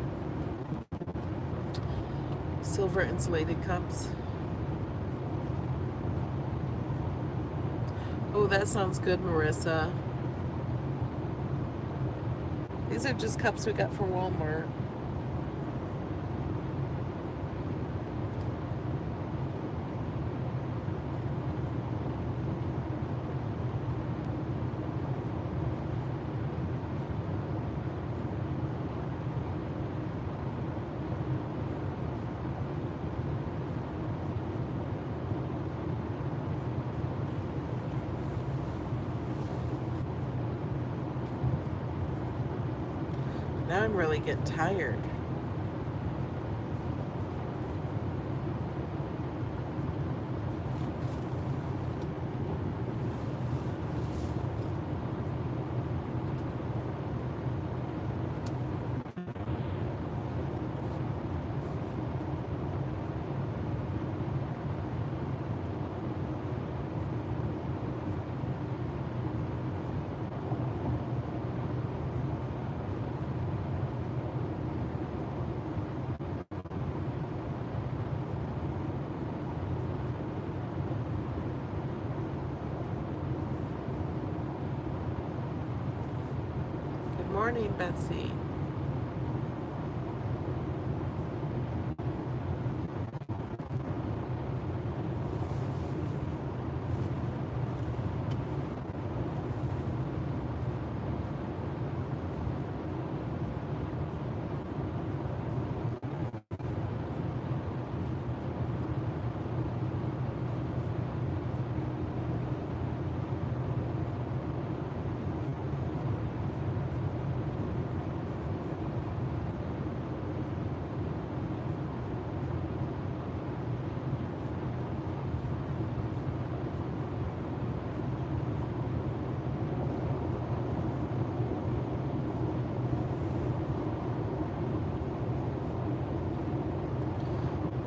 silver insulated cups. Oh, that sounds good, Marissa. These are just cups we got from Walmart. Now I'm really getting tired. Good morning, Betsy.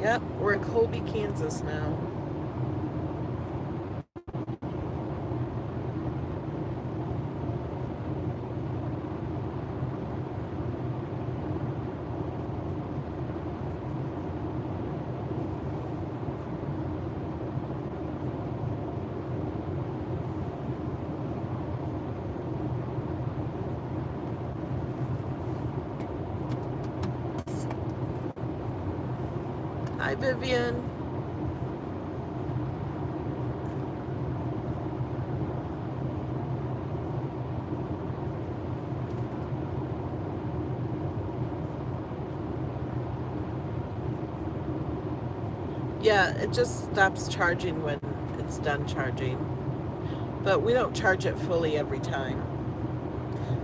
Yep, we're in Colby, Kansas now. Hi, Vivian. Yeah, it just stops charging when it's done charging. But we don't charge it fully every time.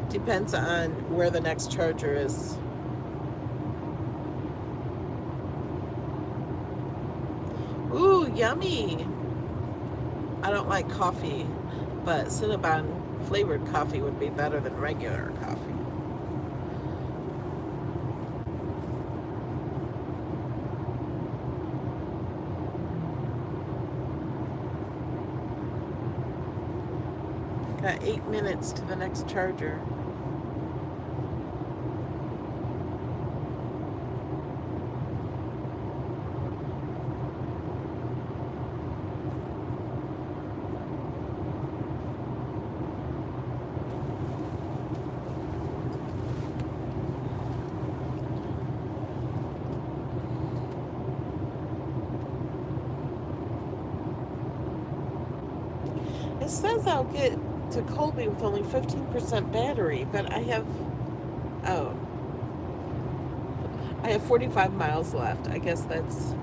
Depends on where the next charger is. Ooh, yummy. I don't like coffee, but Cinnabon flavored coffee would be better than regular coffee. Got 8 minutes to the next charger. It says I'll get to Colby with only 15% battery, but I have 45 miles left. I guess that's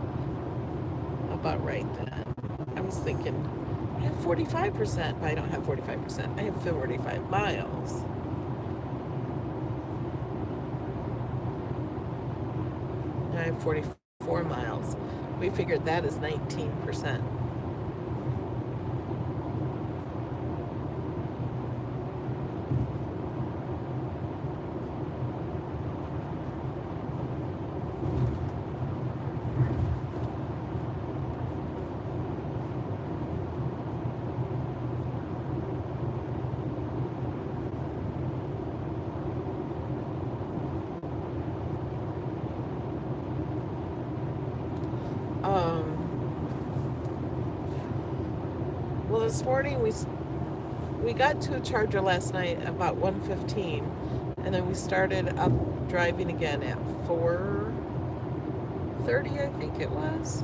about right then. I was thinking I have 45%, but I don't have 45%. I have 45 miles. I have 44 miles. We figured that is 19%. Well, this morning we got to a charger last night about 1:15, and then we started up driving again at 4:30, I think it was.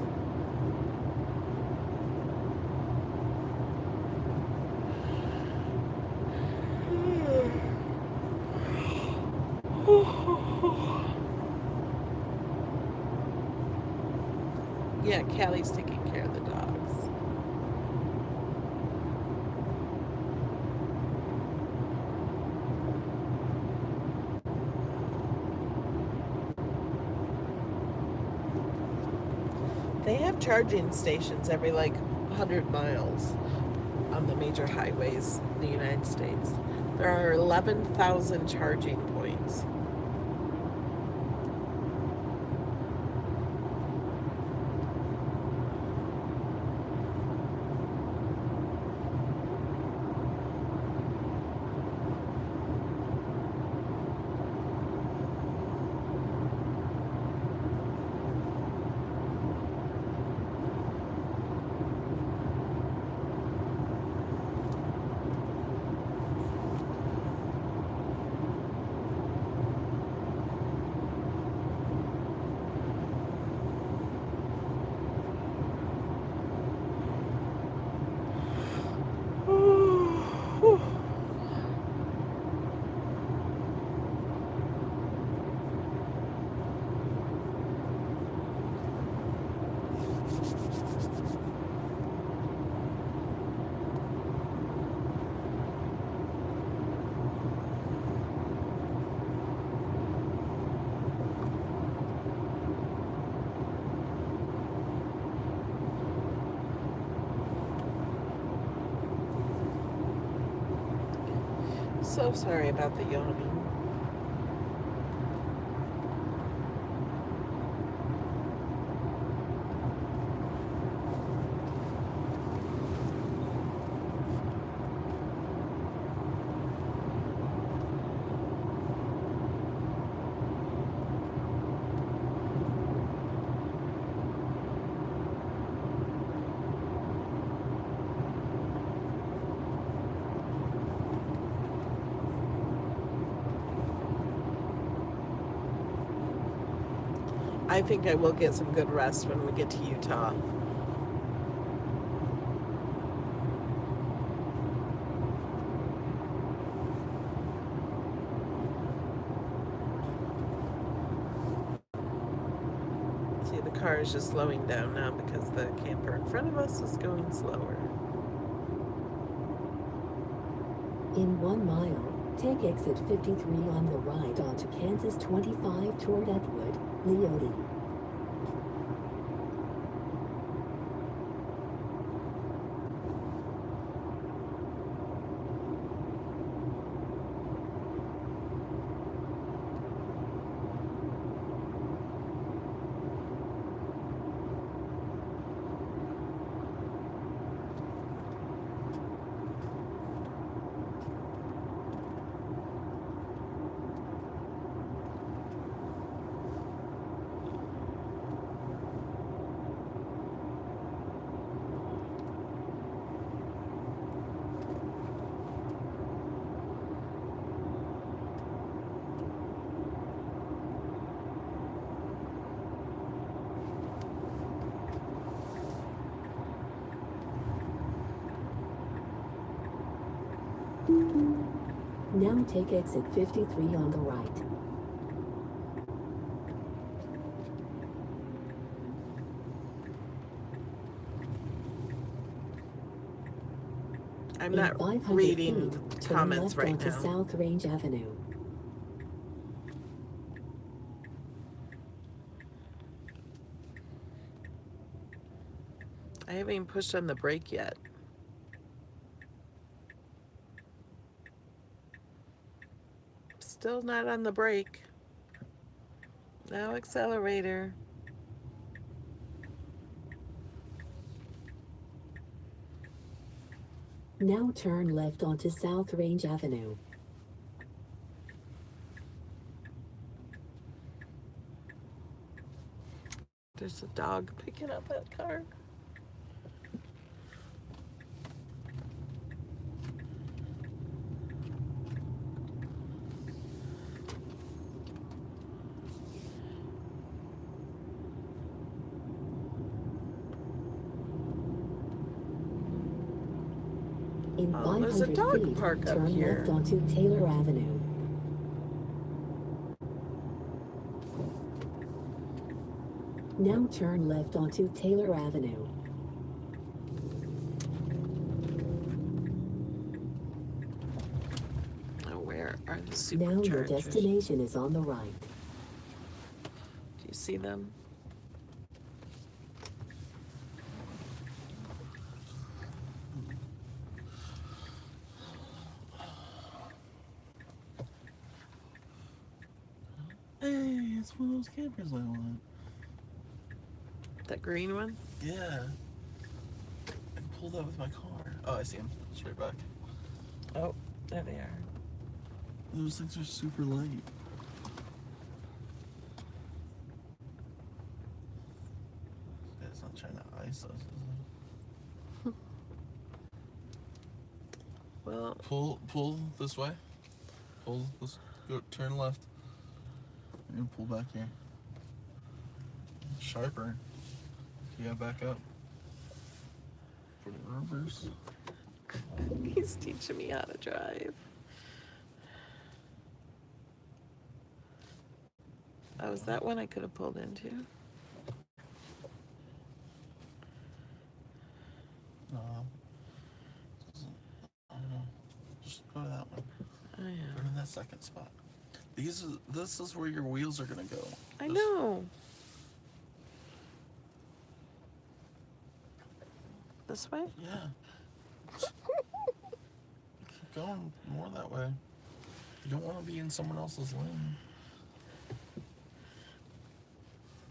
Yeah, Callie's taking care of the dogs. They have charging stations every like 100 miles on the major highways in the United States. There are 11,000 charging points. So sorry about the yawning. I think I will get some good rest when we get to Utah. See, the car is just slowing down now because the camper in front of us is going slower. In 1 mile, take exit 53 on the right onto Kansas 25 toward Atwood, Leote. Now take exit 53 on the right. I'm In not 500 reading feet, turn comments left right onto now. South Range Avenue. I haven't even pushed on the brake yet. Still not on the brake. No accelerator. Now turn left onto South Range Avenue. There's a dog picking up that car. In Oh, there's a 500 dog feet, park up turn here. left onto Taylor Avenue. Now turn left onto Taylor Avenue. Oh, where are the Now your superchargers? destination is on the right. Do you see them? Hey, it's one of those campers I want. That green one? Yeah. I can pull that with my car. Oh, I see him. Straight back. Oh, there they are. Those things are super light. It's not trying to ice us, is it? Well, Pull this way. Pull this. Go turn left. And pull back here. Sharper. Yeah, back up. Put it in reverse. he's teaching me how to drive. Oh, is that one I could have pulled into? No. I don't know. Just go to that one. Oh, yeah. Go to that second spot. This is where your wheels are gonna go. I know. This way? Yeah. Keep going more that way. You don't want to be in someone else's lane.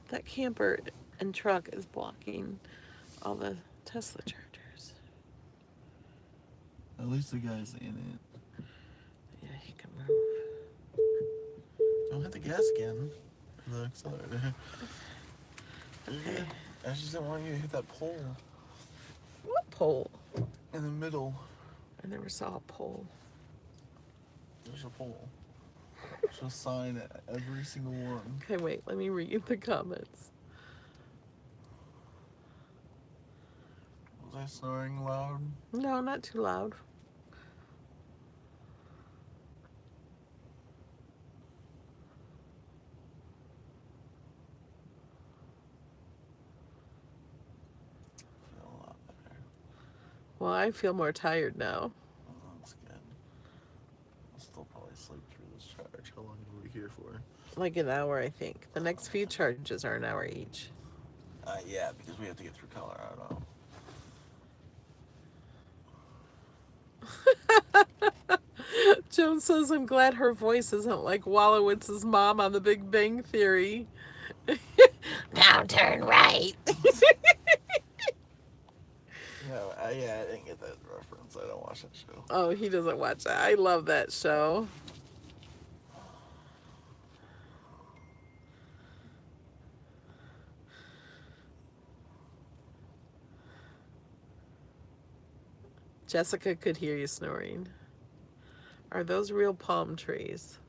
That camper and truck is blocking all the Tesla chargers. At least the guy's in it. Yeah, he can move. Don't hit the gas again. The accelerator. Okay. I just didn't want you to hit that pole What pole? in the middle. I never saw a pole. There's a pole. to sign every single one. Okay, wait, let me read the comments. Was I snoring loud? No, not too loud. I feel a lot better. Well, I feel more tired now. Oh, that's good. I'll still probably sleep through this charge. How long are we here for? Like an hour, I think. The next few charges are an hour each. Yeah, because we have to get through Colorado. Joan says, I'm glad her voice isn't like Wolowitz's mom on The Big Bang Theory. Now turn right. No, I didn't get that reference. I don't watch that show. Oh, he doesn't watch that. I love that show. Jessica could hear you snoring. Are those real palm trees?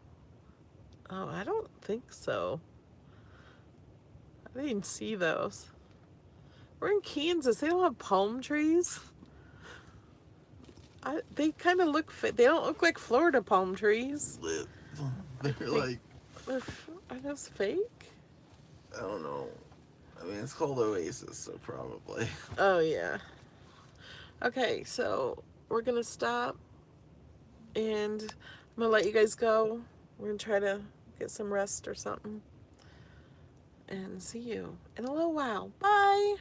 Oh, I don't think so. I didn't see those. We're in Kansas. They don't have palm trees. They kind of look. They don't look like Florida palm trees. They're like. Are those fake? I don't know. I mean, it's called Oasis, so probably. Oh yeah. Okay, so we're gonna stop, and I'm gonna let you guys go. We're gonna try to get some rest or something, and see you in a little while. Bye.